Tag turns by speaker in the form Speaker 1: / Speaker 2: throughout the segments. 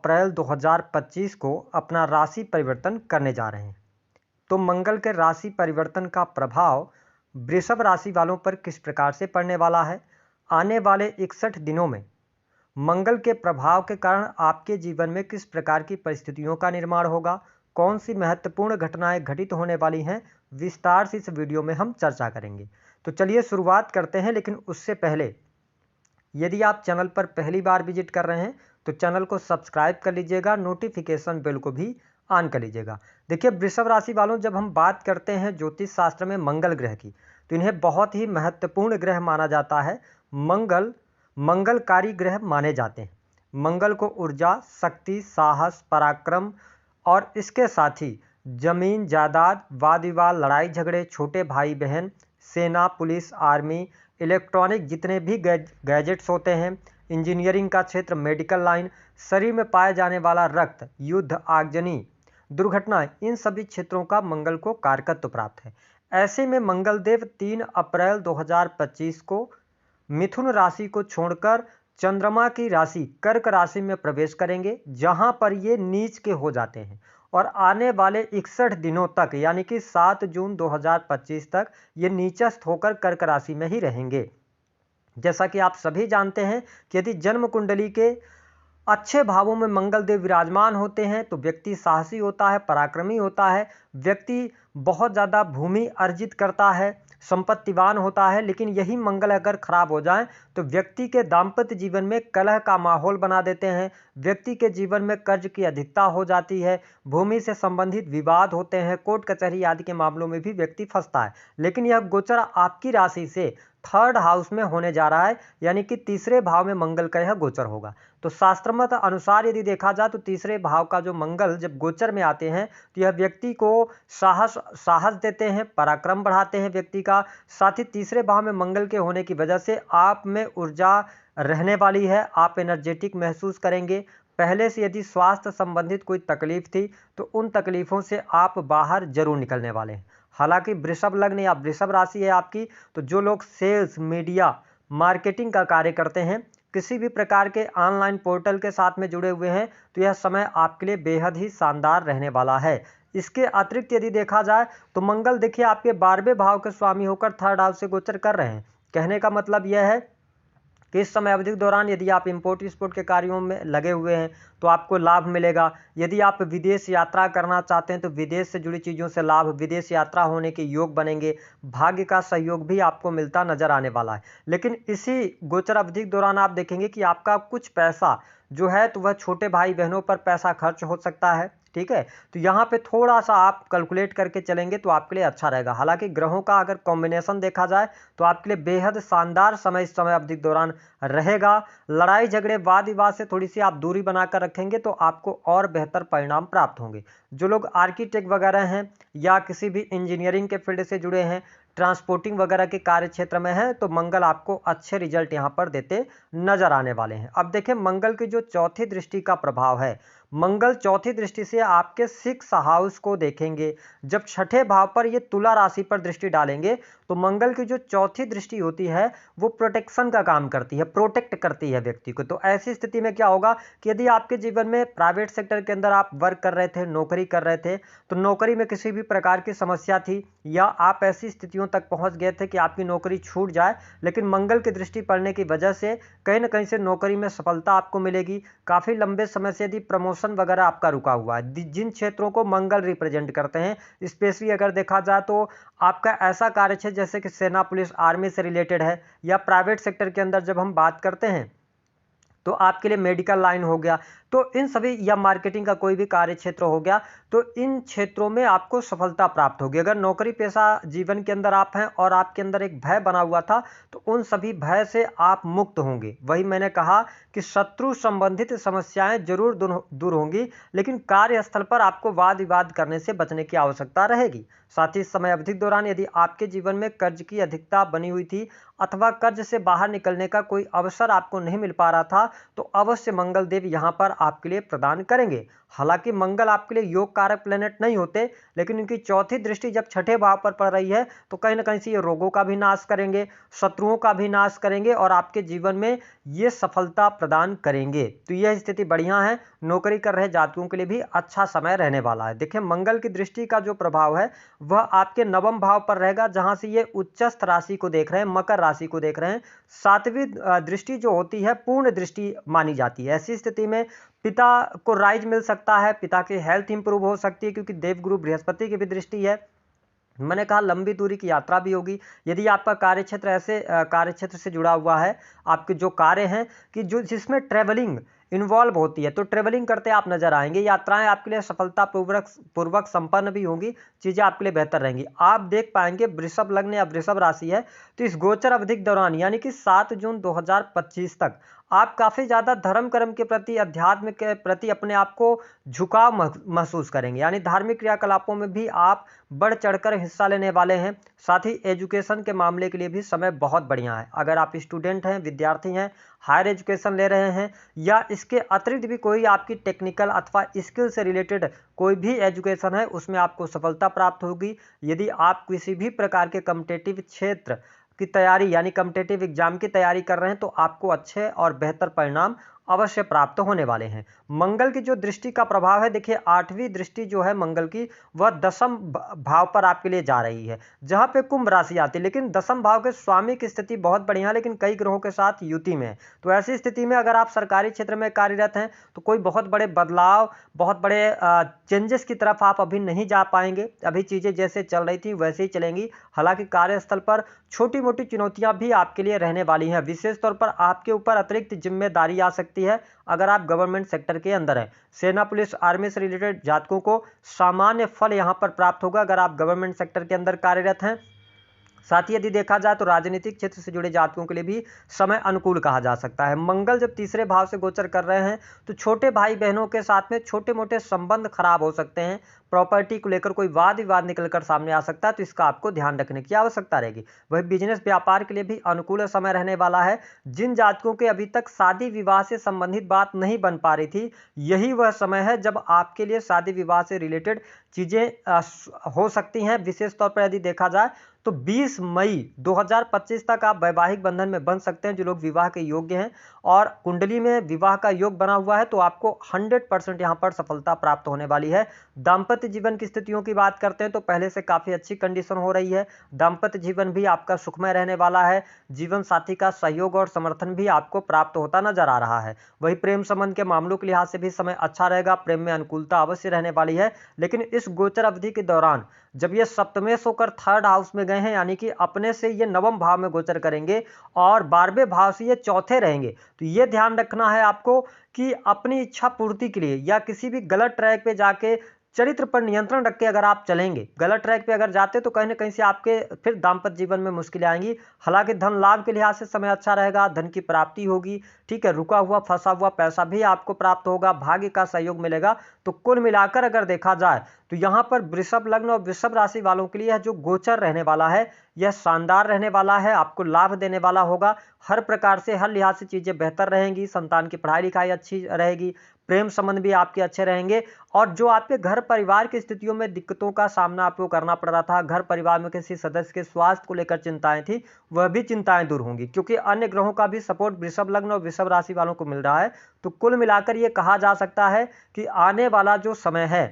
Speaker 1: अप्रैल 2025 को अपना राशि परिवर्तन करने जा रहे हैं। तो मंगल के राशि परिवर्तन का प्रभाव वृषभ राशि वालों पर किस प्रकार से पड़ने वाला है? आने वाले 61 दिनों में मंगल के प्रभाव के कारण आपके जीवन में किस प्रकार की परिस्थितियों का निर्माण होगा? कौन सी महत्वपूर्ण घटनाएं घटित होने वाली हैं? विस्तार से इस वीडियो में हम चर्चा करेंगे। तो चलिए शुरुआत करते हैं, लेकिन उससे पहले यदि आप चैनल पर पहली बार विजिट कर रहे हैं तो चैनल को सब्सक्राइब कर लीजिएगा, नोटिफिकेशन बेल को भी ऑन कर लीजिएगा। देखिए वृषभ राशि वालों, जब हम बात करते हैं ज्योतिष शास्त्र में मंगल ग्रह की, तो इन्हें बहुत ही महत्वपूर्ण ग्रह माना जाता है। मंगलकारी ग्रह माने जाते हैं। मंगल को ऊर्जा, शक्ति, साहस, पराक्रम और इसके साथ ही जमीन जायदाद, वाद विवाद, लड़ाई झगड़े, छोटे भाई बहन, सेना, पुलिस, आर्मी, इलेक्ट्रॉनिक जितने भी गैजेट्स होते हैं, इंजीनियरिंग का क्षेत्र, मेडिकल लाइन, शरीर में पाए जाने वाला रक्त, युद्ध, आगजनी, दुर्घटनाएं, इन सभी क्षेत्रों का मंगल को कारकत्व प्राप्त है। ऐसे में मंगल देव 3 अप्रैल 2025 को मिथुन राशि को छोड़कर चंद्रमा की राशि कर्क राशि में प्रवेश करेंगे, जहां पर ये नीच के हो जाते हैं और आने वाले 61 दिनों तक यानी कि 7 जून 2025 तक ये नीचस्थ होकर कर्क राशि में ही रहेंगे। जैसा कि आप सभी जानते हैं कि यदि जन्म कुंडली के अच्छे भावों में मंगल देव विराजमान होते हैं तो व्यक्ति साहसी होता है, पराक्रमी होता है, व्यक्ति बहुत ज़्यादा भूमि अर्जित करता है, संपत्तिवान होता है। लेकिन यही मंगल अगर खराब हो जाए तो व्यक्ति के दाम्पत्य जीवन में कलह का माहौल बना देते हैं, व्यक्ति के जीवन में कर्ज की अधिकता हो जाती है, भूमि से संबंधित विवाद होते हैं, कोर्ट कचहरी आदि के मामलों में भी व्यक्ति फंसता है। लेकिन यह गोचर आपकी राशि से 3rd हाउस में होने जा रहा है, यानी कि तीसरे भाव में मंगल का यह गोचर होगा। तो शास्त्रमत अनुसार यदि देखा जाए तो तीसरे भाव का जो मंगल जब गोचर में आते हैं तो यह व्यक्ति को साहस देते हैं, पराक्रम बढ़ाते हैं व्यक्ति का। साथ ही तीसरे भाव में मंगल के होने की वजह से आप में ऊर्जा रहने वाली है, आप एनर्जेटिक महसूस करेंगे। पहले से यदि स्वास्थ्य संबंधित कोई तकलीफ थी तो उन तकलीफों से आप बाहर जरूर निकलने वाले हैं। हालांकि वृषभ लग्न या वृषभ राशि है आपकी, तो जो लोग सेल्स, मीडिया, मार्केटिंग का कार्य करते हैं, किसी भी प्रकार के ऑनलाइन पोर्टल के साथ में जुड़े हुए हैं, तो यह समय आपके लिए बेहद ही शानदार रहने वाला है। इसके अतिरिक्त यदि देखा जाए तो मंगल देखिए आपके 12वें भाव के स्वामी होकर 3rd हाउस से गोचर कर रहे हैं। कहने का मतलब यह है कि इस समय अवधि के दौरान यदि आप इंपोर्ट एक्सपोर्ट के कार्यों में लगे हुए हैं तो आपको लाभ मिलेगा। यदि आप विदेश यात्रा करना चाहते हैं तो विदेश से जुड़ी चीज़ों से लाभ, विदेश यात्रा होने के योग बनेंगे, भाग्य का सहयोग भी आपको मिलता नजर आने वाला है। लेकिन इसी गोचर अवधि के दौरान आप देखेंगे कि आपका कुछ पैसा जो है तो वह छोटे भाई बहनों पर पैसा खर्च हो सकता है। ठीक है, तो यहाँ पे थोड़ा सा आप कैलकुलेट करके चलेंगे तो आपके लिए अच्छा रहेगा। हालांकि ग्रहों का अगर कॉम्बिनेशन देखा जाए तो आपके लिए बेहद शानदार समय इस समय अवधि के दौरान रहेगा। लड़ाई झगड़े, वाद विवाद से थोड़ी सी आप दूरी बनाकर रखेंगे तो आपको और बेहतर परिणाम प्राप्त होंगे। जो लोग आर्किटेक्ट वगैरह हैं या किसी भी इंजीनियरिंग के फील्ड से जुड़े हैं, ट्रांसपोर्टिंग वगैरह के कार्य क्षेत्र में है, तो मंगल आपको अच्छे रिजल्ट यहाँ पर देते नजर आने वाले हैं। अब देखें मंगल की जो चौथी दृष्टि का प्रभाव है, मंगल चौथी दृष्टि से आपके 6th हाउस को देखेंगे। जब 6ठे भाव पर ये तुला राशि पर दृष्टि डालेंगे तो मंगल की जो चौथी दृष्टि होती है वो प्रोटेक्शन का काम करती है, प्रोटेक्ट करती है व्यक्ति को। तो ऐसी स्थिति में क्या होगा कि यदि आपके जीवन में प्राइवेट सेक्टर के अंदर आप वर्क कर रहे थे, नौकरी कर रहे थे, तो नौकरी में किसी भी प्रकार की समस्या थी या आप ऐसी स्थितियों तक पहुंच गए थे कि आपकी नौकरी छूट जाए, लेकिन मंगल की दृष्टि पड़ने की वजह से कहीं ना कहीं से नौकरी में सफलता आपको मिलेगी। काफी लंबे समय से यदि प्रमोशन वगैरह आपका रुका हुआ है, जिन क्षेत्रों को मंगल रिप्रेजेंट करते हैं, स्पेशली अगर देखा जाए तो आपका ऐसा कार्य क्षेत्र जैसे कि सेना, पुलिस, आर्मी से रिलेटेड है, या प्राइवेट सेक्टर के अंदर जब हम बात करते हैं तो आपके लिए मेडिकल लाइन हो गया, तो इन सभी, या मार्केटिंग का कोई भी कार्य क्षेत्र हो गया, तो इन क्षेत्रों में आपको सफलता प्राप्त होगी। अगर नौकरी पेशा जीवन के अंदर आप हैं और आपके अंदर एक भय बना हुआ था तो उन सभी भय से आप मुक्त होंगे। वही मैंने कहा कि शत्रु संबंधित समस्याएं जरूर दूर होंगी, लेकिन कार्यस्थल पर आपको वाद विवाद करने से बचने की आवश्यकता रहेगी। साथ ही समय अवधि के दौरान यदि आपके जीवन में कर्ज की अधिकता बनी हुई थी अथवा कर्ज से बाहर निकलने का कोई अवसर आपको नहीं मिल पा रहा था, तो अवश्य मंगल देव यहां पर आपके लिए प्रदान करेंगे। हालांकि मंगल आपके लिए योग कारक प्लेनेट नहीं होते, लेकिन इनकी चौथी दृष्टि जब 6ठे भाव पर पड़ रही है तो कहीं ना कहीं से ये रोगों का भी नाश करेंगे, शत्रुओं का भी नाश करेंगे और आपके जीवन में ये सफलता प्रदान करेंगे। तो यह स्थिति बढ़िया है, नौकरी कर रहे जातकों के लिए भी अच्छा समय रहने वाला है। देखिए मंगल की दृष्टि का जो प्रभाव है वह आपके नवम भाव पर रहेगा, जहां से ये उच्चस्थ राशि को देख रहे हैं, मकर राशि को देख रहे हैं। सातवीं दृष्टि जो होती है पूर्ण दृष्टि मानी जाती है। ऐसी स्थिति में पिता को राइज मिल सकता है, पिता की हेल्थ इंप्रूव हो सकती है, क्योंकि देवगुरु बृहस्पति की भी दृष्टि है। मैंने कहा लंबी दूरी की यात्रा भी होगी। यदि आपका कार्यक्षेत्र ऐसे कार्यक्षेत्र से जुड़ा हुआ है, आपके जो कार्य हैं कि जो जिसमें ट्रेवलिंग इन्वॉल्व होती है, तो ट्रेवलिंग करते आप नजर आएंगे। यात्राएं आपके लिए सफलता पूर्वक संपन्न भी होंगी, चीजें आपके लिए बेहतर रहेंगी। आप देख पाएंगे वृषभ लग्न या वृषभ राशि है, तो इस गोचर अवधि के दौरान यानी कि 7 जून 2025 तक आप काफी ज्यादा धर्म कर्म के प्रति, अध्यात्म के प्रति अपने आप को झुकाव महसूस करेंगे। यानी धार्मिक क्रियाकलापों में भी आप बढ़ चढ़कर हिस्सा लेने वाले हैं। साथ ही एजुकेशन के मामले के लिए भी समय बहुत बढ़िया है। अगर आप स्टूडेंट हैं, विद्यार्थी हैं, हायर एजुकेशन ले रहे हैं, या इसके अतिरिक्त भी कोई आपकी टेक्निकल अथवा स्किल से रिलेटेड कोई भी एजुकेशन है, उसमें आपको सफलता प्राप्त होगी। यदि आप किसी भी प्रकार के कॉम्पिटिटिव क्षेत्र की तैयारी यानी कॉम्पिटिटिव एग्जाम की तैयारी कर रहे हैं, तो आपको अच्छे और बेहतर परिणाम अवश्य प्राप्त होने वाले हैं। मंगल की जो दृष्टि का प्रभाव है, देखिए 8वीं दृष्टि जो है मंगल की, वह दसम भाव पर आपके लिए जा रही है, जहां पे कुंभ राशि आती है। लेकिन दसम भाव के स्वामी की स्थिति बहुत बढ़िया है, लेकिन कई ग्रहों के साथ युति में है। तो ऐसी स्थिति में अगर आप सरकारी क्षेत्र में कार्यरत हैं, तो कोई बहुत बड़े बदलाव, बहुत बड़े चेंजेस की तरफ आप अभी नहीं जा पाएंगे। अभी चीजें जैसे चल रही थी वैसे ही चलेंगी। हालांकि कार्यस्थल पर छोटी मोटी चुनौतियां भी आपके लिए रहने वाली हैं। विशेष तौर पर आपके ऊपर अतिरिक्त जिम्मेदारी आ सकती है अगर आप गवर्नमेंट सेक्टर के अंदर हैं। सेना, पुलिस, आर्मी से रिलेटेड जातकों को सामान्य फल यहां पर प्राप्त होगा अगर आप गवर्नमेंट सेक्टर के अंदर कार्यरत हैं। साथ ही यदि देखा जाए तो राजनीतिक क्षेत्र से जुड़े जातकों के लिए भी समय अनुकूल कहा जा सकता है। मंगल जब तीसरे भाव से गोचर कर रहे हैं, तो छोटे भाई बहनों के साथ में छोटे मोटे संबंध खराब हो सकते हैं। प्रॉपर्टी को लेकर कोई वाद विवाद निकलकर सामने आ सकता है, तो इसका आपको ध्यान रखने की आवश्यकता रहेगी। वही बिजनेस व्यापार के लिए भी अनुकूल समय रहने वाला है। जिन जातकों के अभी तक शादी विवाह से संबंधित बात नहीं बन पा रही थी, यही वह समय है जब आपके लिए शादी विवाह से रिलेटेड चीजें हो सकती हैं। विशेष तौर पर यदि देखा जाए तो 20 मई 2025 तक आप वैवाहिक बंधन में बन सकते हैं, जो लोग विवाह के योग्य हैं। और कुंडली में विवाह का योग बना हुआ है, तो आपको 100% यहां पर सफलता प्राप्त होने वाली है। दाम्पत्य जीवन की स्थितियों की बात करते हैं तो पहले से काफी अच्छी कंडीशन हो रही है। दाम्पत्य जीवन भी आपका सुखमय रहने वाला है। जीवन साथी का सहयोग और समर्थन भी आपको प्राप्त होता नजर आ रहा है। वही प्रेम संबंध के मामलों के लिहाज से भी समय अच्छा रहेगा। प्रेम में अनुकूलता अवश्य रहने वाली है। लेकिन इस गोचर अवधि के दौरान जब ये सप्तमेश होकर थर्ड हाउस में गए हैं, यानी कि अपने से ये नवम भाव में गोचर करेंगे और 12वें भाव से ये चौथे रहेंगे, तो ये ध्यान रखना है आपको कि अपनी इच्छा पूर्ति के लिए या किसी भी गलत ट्रैक पे जाके चरित्र पर नियंत्रण रख के अगर आप चलेंगे, गलत ट्रैक पे अगर जाते तो कहीं ना कहीं से आपके फिर दाम्पत्य जीवन में मुश्किलें आएंगी। हालांकि धन लाभ के लिहाज से समय अच्छा रहेगा, धन की प्राप्ति होगी, ठीक है, रुका हुआ फंसा हुआ पैसा भी आपको प्राप्त होगा, भाग्य का सहयोग मिलेगा। तो कुल मिलाकर अगर देखा जाए तो यहां पर वृषभ लग्न और वृषभ राशि वालों के लिए जो गोचर रहने वाला है यह शानदार रहने वाला है, आपको लाभ देने वाला होगा। हर प्रकार से, हर लिहाज से चीजें बेहतर रहेंगी। संतान की पढ़ाई लिखाई अच्छी रहेगी, प्रेम संबंध भी आपके अच्छे रहेंगे। और जो आपके घर परिवार की स्थितियों में दिक्कतों का सामना आपको करना पड़ रहा था, घर परिवार में किसी सदस्य के स्वास्थ्य को लेकर चिंताएं थी, वह भी चिंताएं दूर होंगी, क्योंकि अन्य ग्रहों का भी सपोर्ट वृषभ लग्न और वृषभ राशि वालों को मिल रहा है। तो कुल मिलाकर यह कहा जा सकता है कि आने वाला जो समय है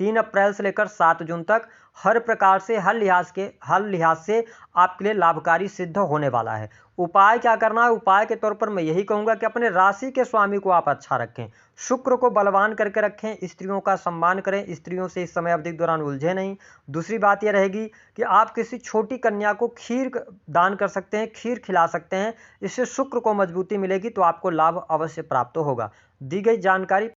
Speaker 1: 3 अप्रैल से लेकर 7 जून तक हर प्रकार से, हर लिहाज से आपके लिए लाभकारी सिद्ध होने वाला है। उपाय क्या करना है? उपाय के तौर पर मैं यही कहूंगा कि अपने राशि के स्वामी को आप अच्छा रखें, शुक्र को बलवान करके रखें, स्त्रियों का सम्मान करें, स्त्रियों से इस समय अवधि के दौरान उलझे नहीं। दूसरी बात यह रहेगी कि आप किसी छोटी कन्या को खीर दान कर सकते हैं, खीर खिला सकते हैं, इससे शुक्र को मजबूती मिलेगी, तो आपको लाभ अवश्य प्राप्त होगा। दी गई जानकारी